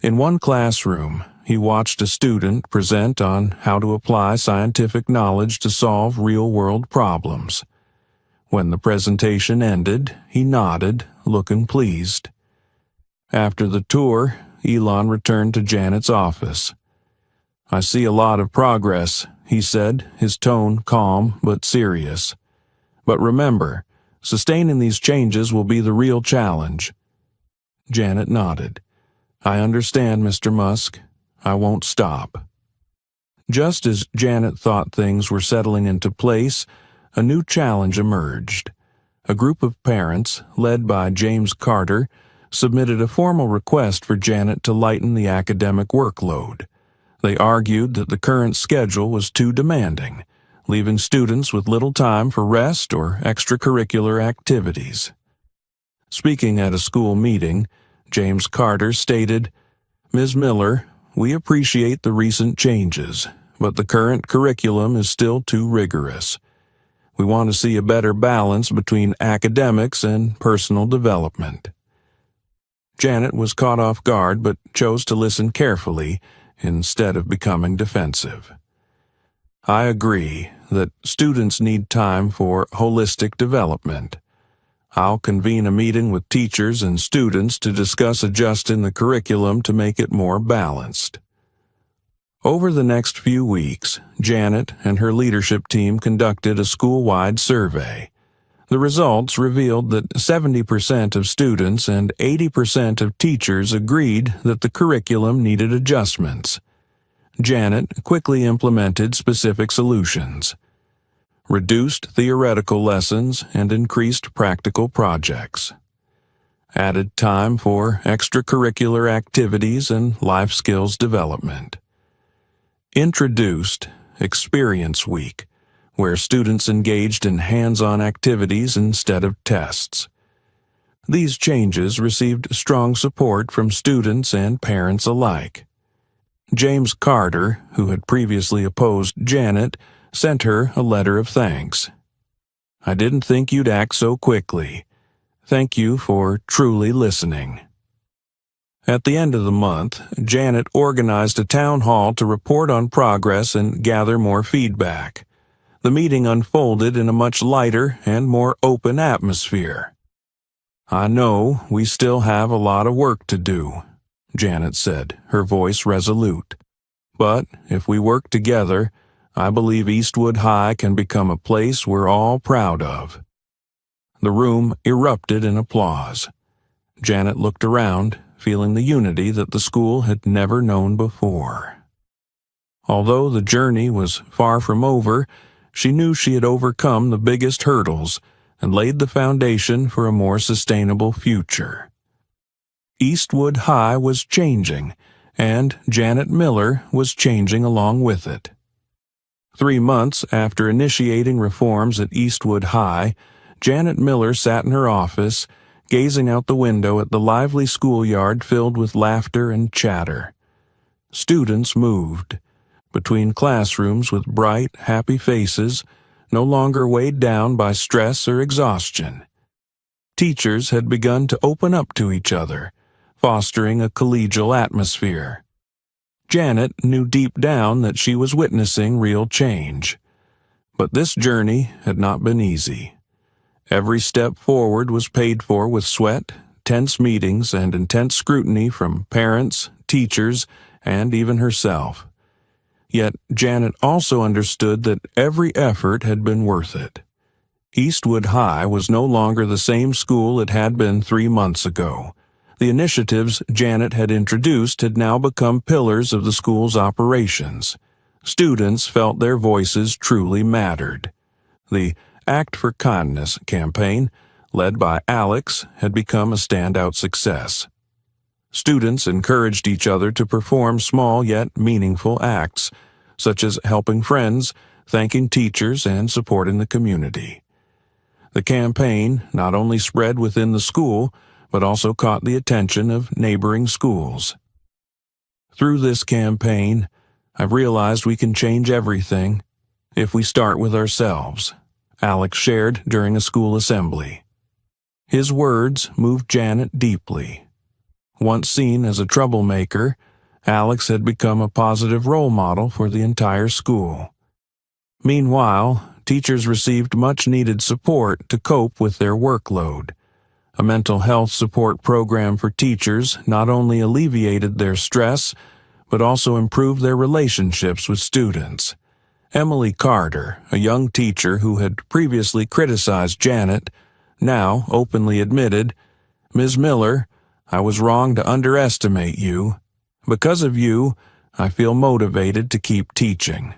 A: In one classroom, he watched a student present on how to apply scientific knowledge to solve real-world problems. When the presentation ended, he nodded, looking pleased. After the tour, Elon returned to Janet's office. "I see a lot of progress," he said, his tone calm but serious. "But remember, sustaining these changes will be the real challenge." Janet nodded. "I understand, Mr. Musk. I won't stop." Just as Janet thought things were settling into place, a new challenge emerged. A group of parents, led by James Carter, submitted a formal request for Janet to lighten the academic workload. They argued that the current schedule was too demanding, leaving students with little time for rest or extracurricular activities. Speaking at a school meeting, James Carter stated, "Ms. Miller, we appreciate the recent changes, but the current curriculum is still too rigorous. We want to see a better balance between academics and personal development." Janet was caught off guard but chose to listen carefully instead of becoming defensive. "I agree that students need time for holistic development. I'll convene a meeting with teachers and students to discuss adjusting the curriculum to make it more balanced." Over the next few weeks, Janet and her leadership team conducted a school-wide survey. The results revealed that 70% of students and 80% of teachers agreed that the curriculum needed adjustments. Janet quickly implemented specific solutions: reduced theoretical lessons and increased practical projects, added time for extracurricular activities and life skills development, introduced Experience Week, where students engaged in hands-on activities instead of tests. These changes received strong support from students and parents alike. James Carter, who had previously opposed Janet, sent her a letter of thanks. "I didn't think you'd act so quickly. Thank you for truly listening." At the end of the month, Janet organized a town hall to report on progress and gather more feedback. The meeting unfolded in a much lighter and more open atmosphere. "I know we still have a lot of work to do," Janet said, her voice resolute. "But if we work together, I believe Eastwood High can become a place we're all proud of." The room erupted in applause. Janet looked around, feeling the unity that the school had never known before. Although the journey was far from over, she knew she had overcome the biggest hurdles and laid the foundation for a more sustainable future. Eastwood High was changing, and Janet Miller was changing along with it. 3 months after initiating reforms at Eastwood High, Janet Miller sat in her office, gazing out the window at the lively schoolyard filled with laughter and chatter. Students moved between classrooms with bright, happy faces, no longer weighed down by stress or exhaustion. Teachers had begun to open up to each other, fostering a collegial atmosphere. Janet knew deep down that she was witnessing real change. But this journey had not been easy. Every step forward was paid for with sweat, tense meetings, and intense scrutiny from parents, teachers, and even herself. Yet Janet also understood that every effort had been worth it. Eastwood High was no longer the same school it had been 3 months ago. The initiatives Janet had introduced had now become pillars of the school's operations. Students felt their voices truly mattered. The Act for Kindness campaign, led by Alex, had become a standout success. Students encouraged each other to perform small yet meaningful acts, such as helping friends, thanking teachers, and supporting the community. The campaign not only spread within the school, but also caught the attention of neighboring schools. "Through this campaign, I've realized we can change everything if we start with ourselves," Alex shared during a school assembly. His words moved Janet deeply. Once seen as a troublemaker, Alex had become a positive role model for the entire school. Meanwhile, teachers received much-needed support to cope with their workload. A mental health support program for teachers not only alleviated their stress, but also improved their relationships with students. Emily Carter, a young teacher who had previously criticized Janet, now openly admitted, "Ms. Miller, I was wrong to underestimate you. Because of you, I feel motivated to keep teaching."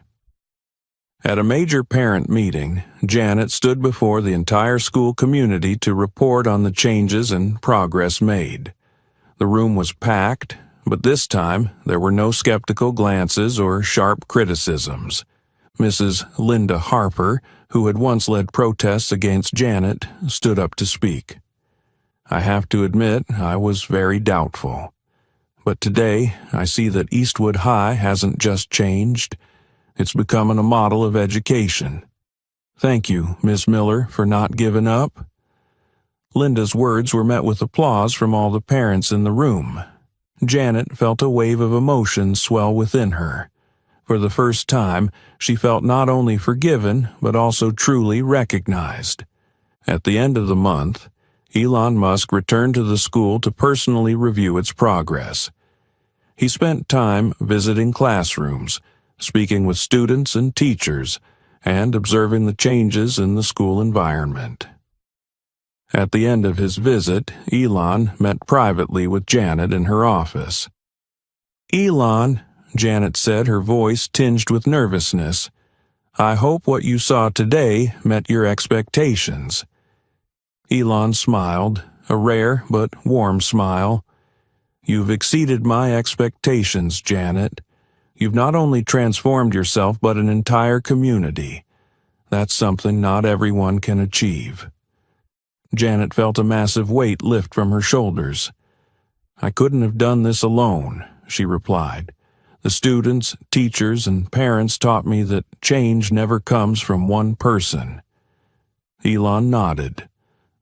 A: At a major parent meeting, Janet stood before the entire school community to report on the changes and progress made. The room was packed, but this time there were no skeptical glances or sharp criticisms. Mrs. Linda Harper, who had once led protests against Janet, stood up to speak. "I have to admit I was very doubtful. But today I see that Eastwood High hasn't just changed. It's becoming a model of education. Thank you, Ms. Miller, for not giving up." Linda's words were met with applause from all the parents in the room. Janet felt a wave of emotion swell within her. For the first time, she felt not only forgiven, but also truly recognized. At the end of the month, Elon Musk returned to the school to personally review its progress. He spent time visiting classrooms, speaking with students and teachers, and observing the changes in the school environment. At the end of his visit, Elon met privately with Janet in her office. "Elon," Janet said, her voice tinged with nervousness, "I hope what you saw today met your expectations." Elon smiled, a rare but warm smile. "You've exceeded my expectations, Janet. You've not only transformed yourself but an entire community. That's something not everyone can achieve." Janet felt a massive weight lift from her shoulders. "I couldn't have done this alone," she replied. "The students, teachers, and parents taught me that change never comes from one person." Elon nodded.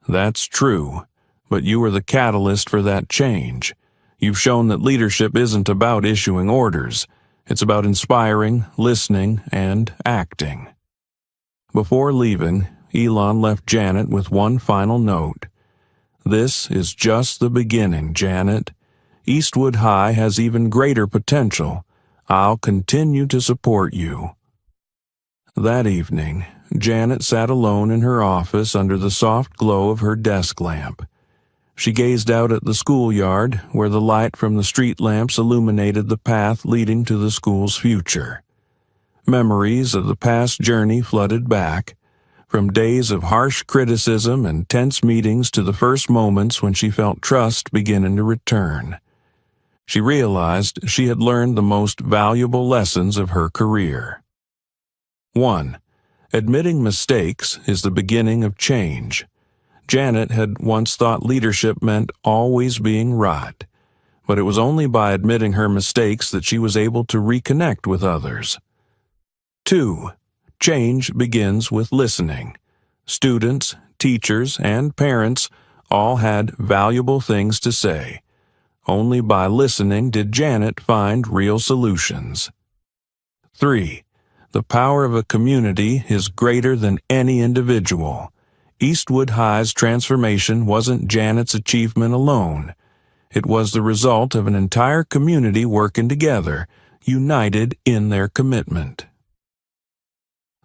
A: "That's true, but you were the catalyst for that change. You've shown that leadership isn't about issuing orders. It's about inspiring, listening, and acting." Before leaving, Elon left Janet with one final note. "This is just the beginning, Janet. Eastwood High has even greater potential. I'll continue to support you." That evening, Janet sat alone in her office under the soft glow of her desk lamp. She gazed out at the schoolyard, where the light from the street lamps illuminated the path leading to the school's future. Memories of the past journey flooded back, from days of harsh criticism and tense meetings to the first moments when she felt trust beginning to return. She realized she had learned the most valuable lessons of her career. 1. Admitting mistakes is the beginning of change. Janet had once thought leadership meant always being right, but it was only by admitting her mistakes that she was able to reconnect with others. 2. Change begins with listening. Students, teachers, and parents all had valuable things to say. Only by listening did Janet find real solutions. 3. The power of a community is greater than any individual. Eastwood High's transformation wasn't Janet's achievement alone. It was the result of an entire community working together, united in their commitment.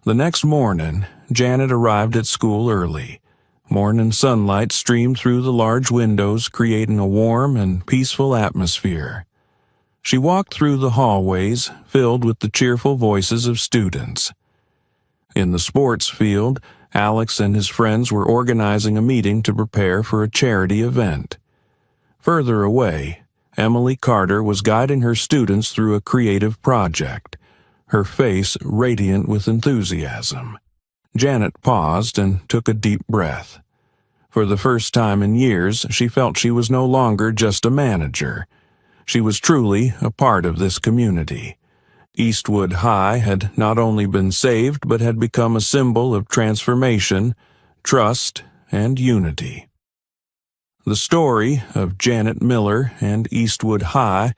A: The next morning, Janet arrived at school early. Morning sunlight streamed through the large windows, creating a warm and peaceful atmosphere. She walked through the hallways, filled with the cheerful voices of students. In the sports field, Alex and his friends were organizing a meeting to prepare for a charity event. Further away, Emily Carter was guiding her students through a creative project, her face radiant with enthusiasm. Janet paused and took a deep breath. For the first time in years, she felt she was no longer just a manager. She was truly a part of this community. Eastwood High had not only been saved but had become a symbol of transformation, trust, and unity. The story of Janet Miller and Eastwood High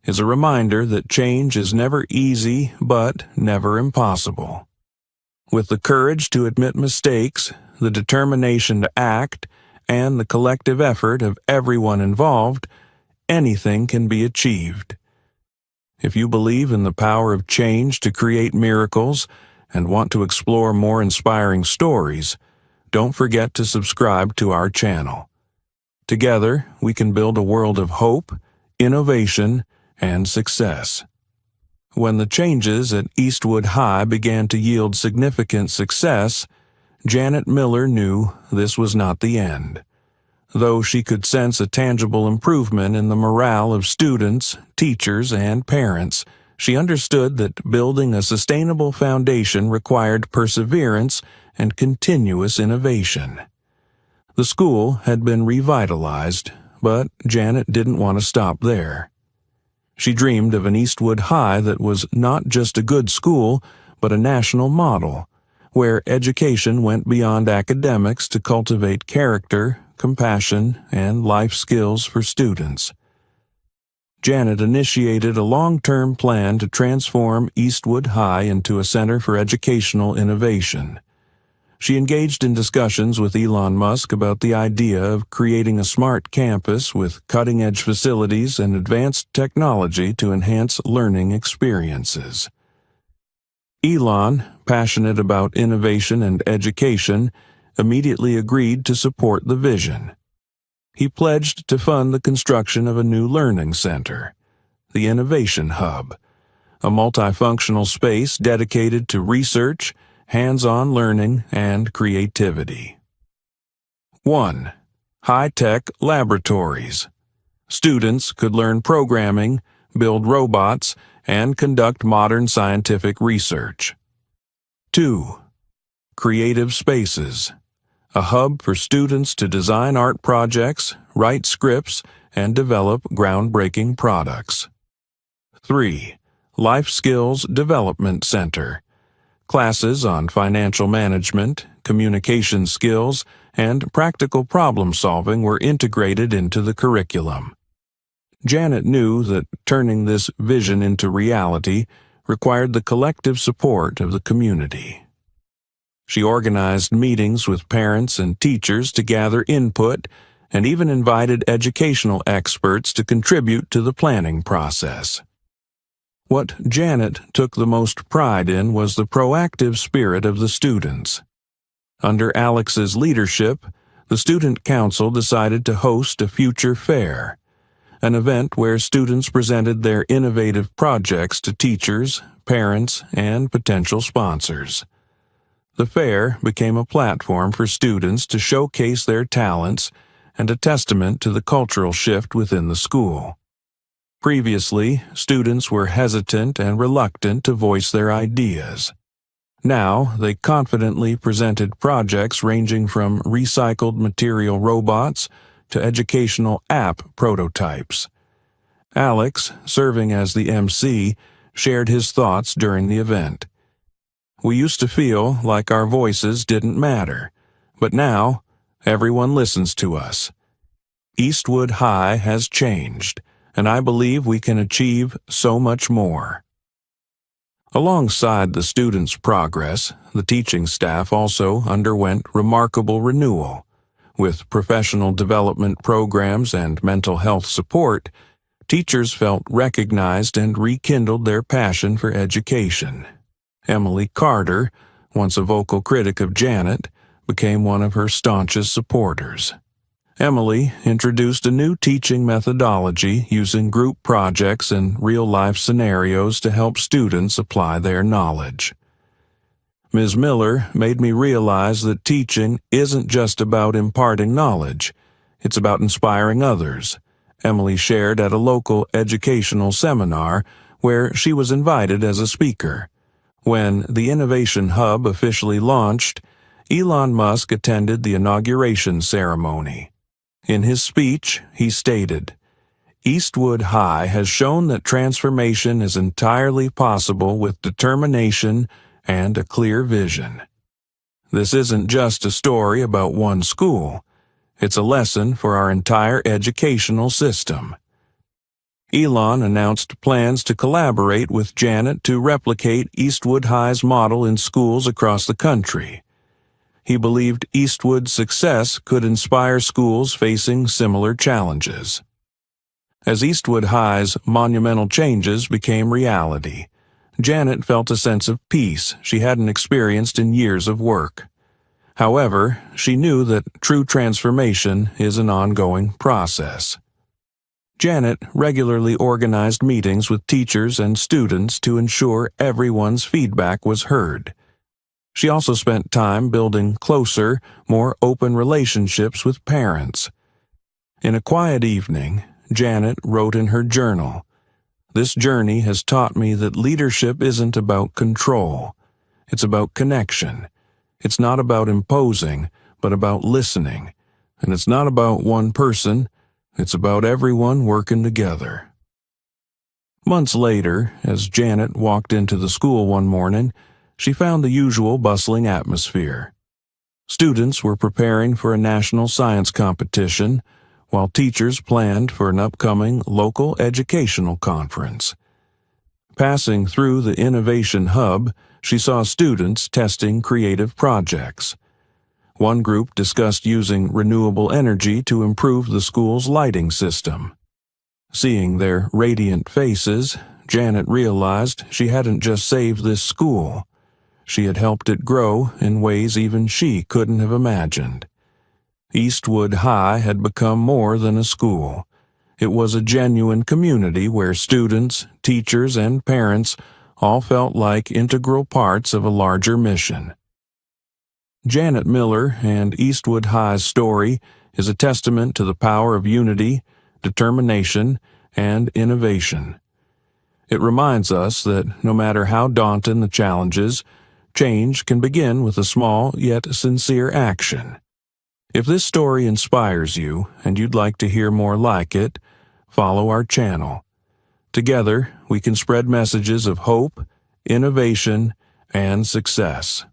A: is a reminder that change is never easy but never impossible. With the courage to admit mistakes, the determination to act, and the collective effort of everyone involved, anything can be achieved. If you believe in the power of change to create miracles and want to explore more inspiring stories, don't forget to subscribe to our channel. Together, we can build a world of hope, innovation, and success. When the changes at Eastwood High began to yield significant success, Janet Miller knew this was not the end. Though she could sense a tangible improvement in the morale of students, teachers, and parents, she understood that building a sustainable foundation required perseverance and continuous innovation. The school had been revitalized, but Janet didn't want to stop there. She dreamed of an Eastwood High that was not just a good school, but a national model, where education went beyond academics to cultivate character, compassion, and life skills for students. Janet initiated a long-term plan to transform Eastwood High into a center for educational innovation. She engaged in discussions with Elon Musk about the idea of creating a smart campus with cutting-edge facilities and advanced technology to enhance learning experiences. Elon, passionate about innovation and education, immediately agreed to support the vision. He pledged to fund the construction of a new learning center, the Innovation Hub, a multifunctional space dedicated to research, hands-on learning, and creativity. 1. High-tech laboratories. Students could learn programming, build robots, and conduct modern scientific research. 2. Creative spaces. A hub for students to design art projects, write scripts, and develop groundbreaking products. 3. Life Skills Development Center. Classes on financial management, communication skills, and practical problem-solving were integrated into the curriculum. Janet knew that turning this vision into reality required the collective support of the community. She organized meetings with parents and teachers to gather input and even invited educational experts to contribute to the planning process. What Janet took the most pride in was the proactive spirit of the students. Under Alex's leadership, the Student Council decided to host a future fair, an event where students presented their innovative projects to teachers, parents, and potential sponsors. The fair became a platform for students to showcase their talents and a testament to the cultural shift within the school. Previously, students were hesitant and reluctant to voice their ideas. Now, they confidently presented projects ranging from recycled material robots to educational app prototypes. Alex, serving as the MC, shared his thoughts during the event. "We used to feel like our voices didn't matter, but now everyone listens to us. Eastwood High has changed, and I believe we can achieve so much more." Alongside the students' progress, the teaching staff also underwent remarkable renewal. With professional development programs and mental health support, teachers felt recognized and rekindled their passion for education. Emily Carter, once a vocal critic of Janet, became one of her staunchest supporters. Emily introduced a new teaching methodology using group projects and real-life scenarios to help students apply their knowledge. Ms. Miller made me realize that teaching isn't just about imparting knowledge, it's about inspiring others, Emily shared at a local educational seminar where she was invited as a speaker. When the Innovation Hub officially launched, Elon Musk attended the inauguration ceremony. In his speech, he stated, "Eastwood High has shown that transformation is entirely possible with determination and a clear vision. This isn't just a story about one school. It's a lesson for our entire educational system." Elon announced plans to collaborate with Janet to replicate Eastwood High's model in schools across the country. He believed Eastwood's success could inspire schools facing similar challenges. As Eastwood High's monumental changes became reality, Janet felt a sense of peace she hadn't experienced in years of work. However, she knew that true transformation is an ongoing process. Janet regularly organized meetings with teachers and students to ensure everyone's feedback was heard. She also spent time building closer, more open relationships with parents. In a quiet evening, Janet wrote in her journal, "This journey has taught me that leadership isn't about control. It's about connection. It's not about imposing, but about listening. And it's not about one person. It's about everyone working together." Months later, as Janet walked into the school one morning, she found the usual bustling atmosphere. Students were preparing for a national science competition, while teachers planned for an upcoming local educational conference. Passing through the Innovation Hub, she saw students testing creative projects. One group discussed using renewable energy to improve the school's lighting system. Seeing their radiant faces, Janet realized she hadn't just saved this school. She had helped it grow in ways even she couldn't have imagined. Eastwood High had become more than a school. It was a genuine community where students, teachers, and parents all felt like integral parts of a larger mission. Janet Miller and Eastwood High's story is a testament to the power of unity, determination, and innovation. It reminds us that no matter how daunting the challenges, change can begin with a small yet sincere action. If this story inspires you and you'd like to hear more like it, follow our channel. Together, we can spread messages of hope, innovation, and success.